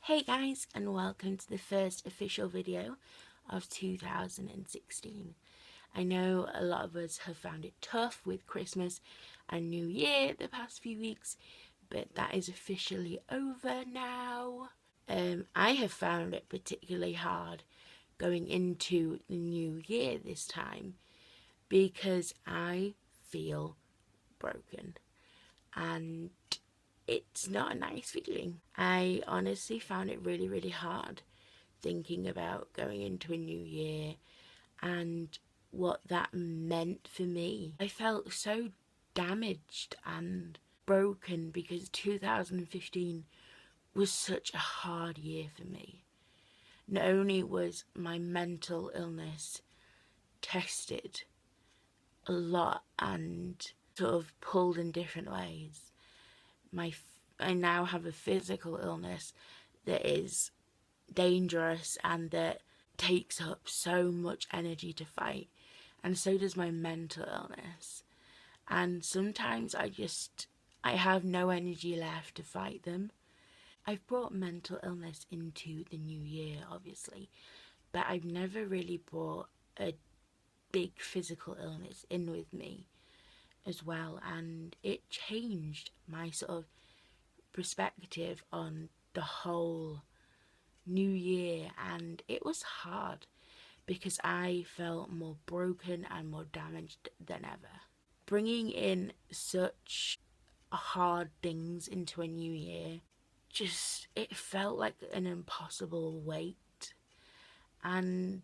Hey guys, and welcome to the first official video of 2016. I know a lot of us have found it tough with Christmas and New Year the past few weeks, but that is officially over now. I have found it particularly hard going into the new year this time because I feel broken and it's not a nice feeling. I honestly found it really hard thinking about going into a new year and what that meant for me. I felt so damaged and broken because 2015 was such a hard year for me. Not only was my mental illness tested a lot and sort of pulled in different ways, I now have a physical illness that is dangerous and that takes up so much energy to fight, and so does my mental illness. And sometimes I have no energy left to fight them. I've brought mental illness into the new year, obviously, but I've never really brought a big physical illness in with me as well, and it changed my sort of perspective on the whole new year. And it was hard because I felt more broken and more damaged than ever. Bringing in such hard things into a new year, it felt like an impossible weight. And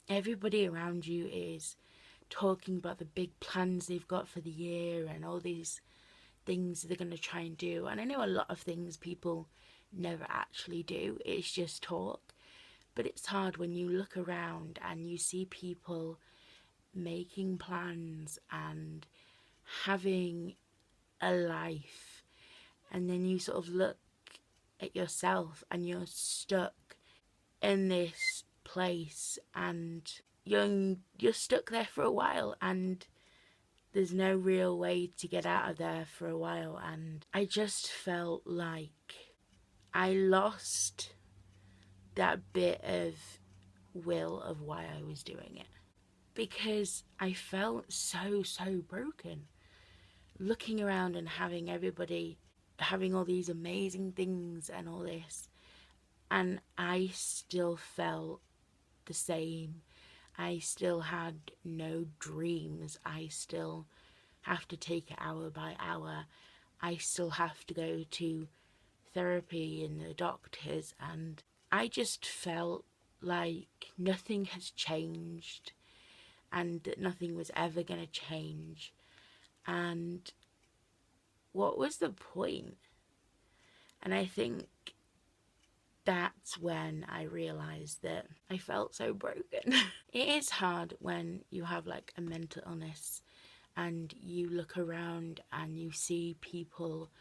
everybody around you is talking about the big plans they've got for the year and all these things they're going to try and do. And I know a lot of things people never actually do, it's just talk. But it's hard when you look around and you see people making plans and having a life, and then you sort of look at yourself and you're stuck in this place and you're stuck there for a while, and there's no real way to get out of there for a while. And I just felt like I lost that bit of will of why I was doing it, because I felt so broken looking around and having everybody having all these amazing things and all this, and I still felt the same. I still had no dreams. I still have to take it hour by hour. I still have to go to therapy and the doctors, and I just felt like nothing has changed and that nothing was ever going to change. And what was the point? And I think that's when I realised that I felt so broken. It is hard when you have like a mental illness and you look around and you see people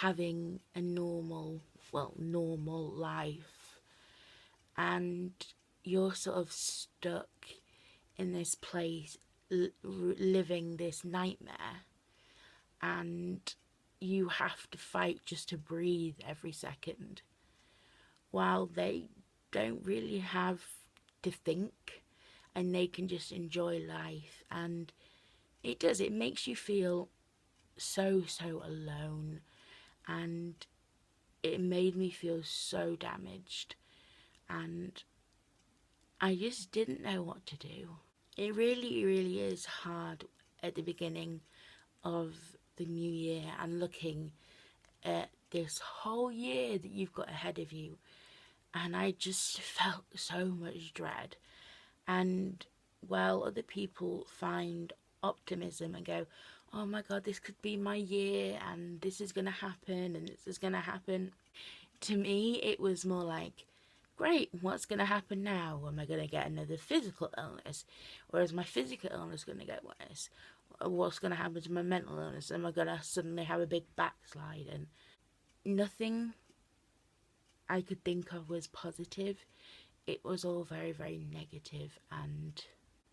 having a normal life, and you're sort of stuck in this place living this nightmare, and you have to fight just to breathe every second, while they don't really have to think and they can just enjoy life. And it makes you feel so alone, and it made me feel so damaged, and I just didn't know what to do. It really is hard at the beginning of the new year and looking at this whole year that you've got ahead of you, and I just felt so much dread. And while other people find optimism and go, oh my god, this could be my year and this is going to happen and this is going to happen, to me it was more like, great, what's going to happen now? Am I going to get another physical illness? Or is my physical illness going to get worse? What's going to happen to my mental illness? Am I going to suddenly have a big backslide? And nothing I could think of was positive. It was all very negative, and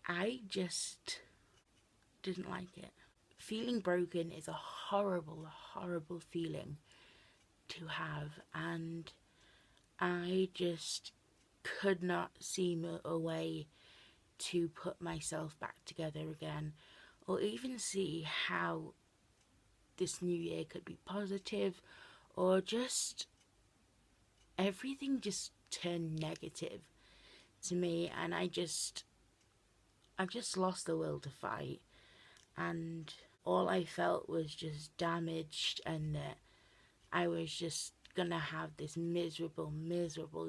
I just didn't like it. Feeling broken is a horrible feeling to have, and I just could not see a way to put myself back together again, or even see how this new year could be positive, or just everything just turned negative to me, and I've just lost the will to fight, and all I felt was just damaged, and that I was just gonna have this miserable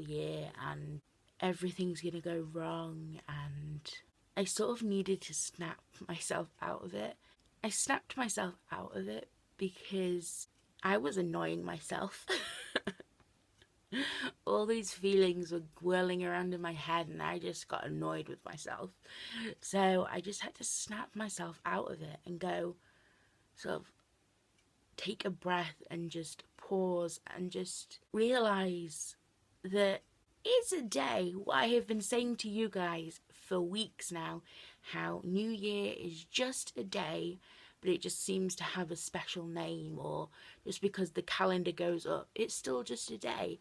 year, and everything's gonna go wrong, and I sort of needed to snap myself out of it. I snapped myself out of it because I was annoying myself. All these feelings were whirling around in my head, and I just got annoyed with myself. So I just had to snap myself out of it and go, sort of take a breath and just pause and just realize that it's a day. What I have been saying to you guys for weeks now, how New Year is just a day, but it just seems to have a special name, or just because the calendar goes up, it's still just a day.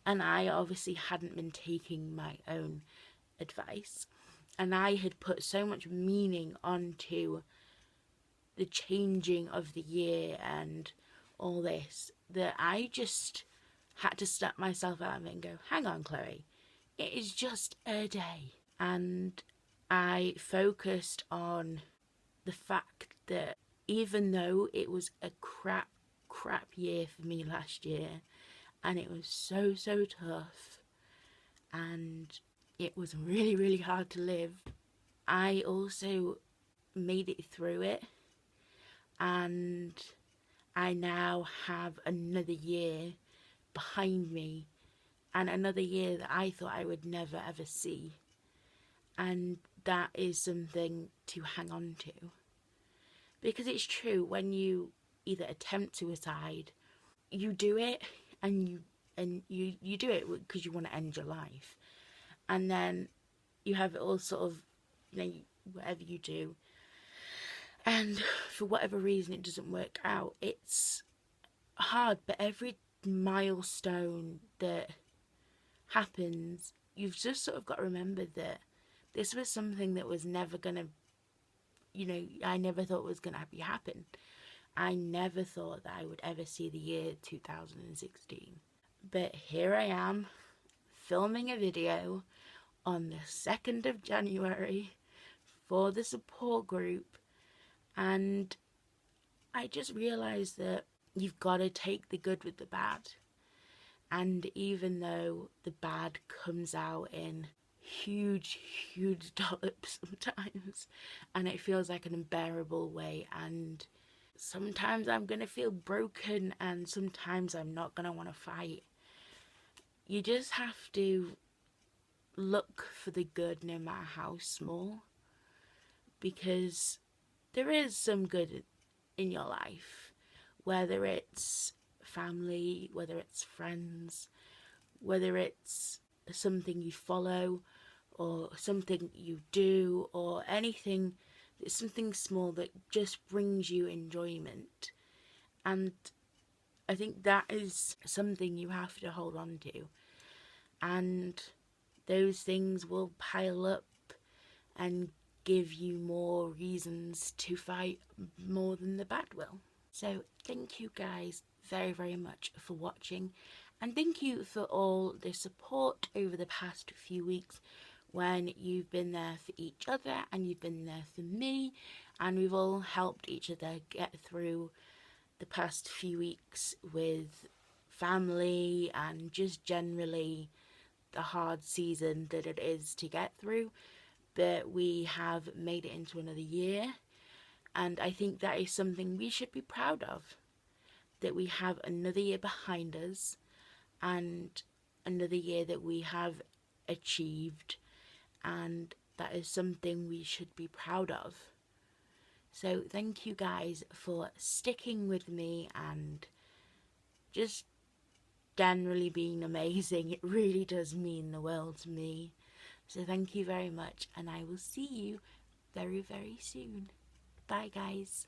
And I obviously hadn't been taking my own advice, and I had put so much meaning onto the changing of the year and all this, that I just had to snap myself out of it and go, hang on, Chloe, it is just a day. And I focused on the fact that even though it was a crap year for me last year, and it was so tough, and it was really hard to live, I also made it through it, and I now have another year behind me, and another year that I thought I would never ever see. And that is something to hang on to. Because it's true, when you either attempt suicide, you do it, and you do it because you want to end your life. And then you have it all sort of, whatever you do, and for whatever reason it doesn't work out. It's hard, but every milestone that happens, you've just sort of got to remember that this was something that was never gonna, I never thought was gonna happen. I never thought that I would ever see the year 2016. But here I am, filming a video on the 2nd of January for the support group, and I just realised that you've got to take the good with the bad. And even though the bad comes out in huge dollops sometimes, and it feels like an unbearable way, and sometimes I'm gonna feel broken, and sometimes I'm not gonna want to fight, you just have to look for the good no matter how small, because there is some good in your life, whether it's family, whether it's friends, whether it's something you follow, or something you do, or anything. It's something small that just brings you enjoyment. And I think that is something you have to hold on to. And those things will pile up and give you more reasons to fight more than the bad will. So thank you guys very much for watching, and thank you for all the support over the past few weeks, when you've been there for each other and you've been there for me, and we've all helped each other get through the past few weeks with family and just generally the hard season that it is to get through. But we have made it into another year, and I think that is something we should be proud of, that we have another year behind us, and another year that we have achieved, and that is something we should be proud of. So thank you guys for sticking with me and just generally being amazing. It really does mean the world to me. So thank you very much, and I will see you very soon. Bye guys.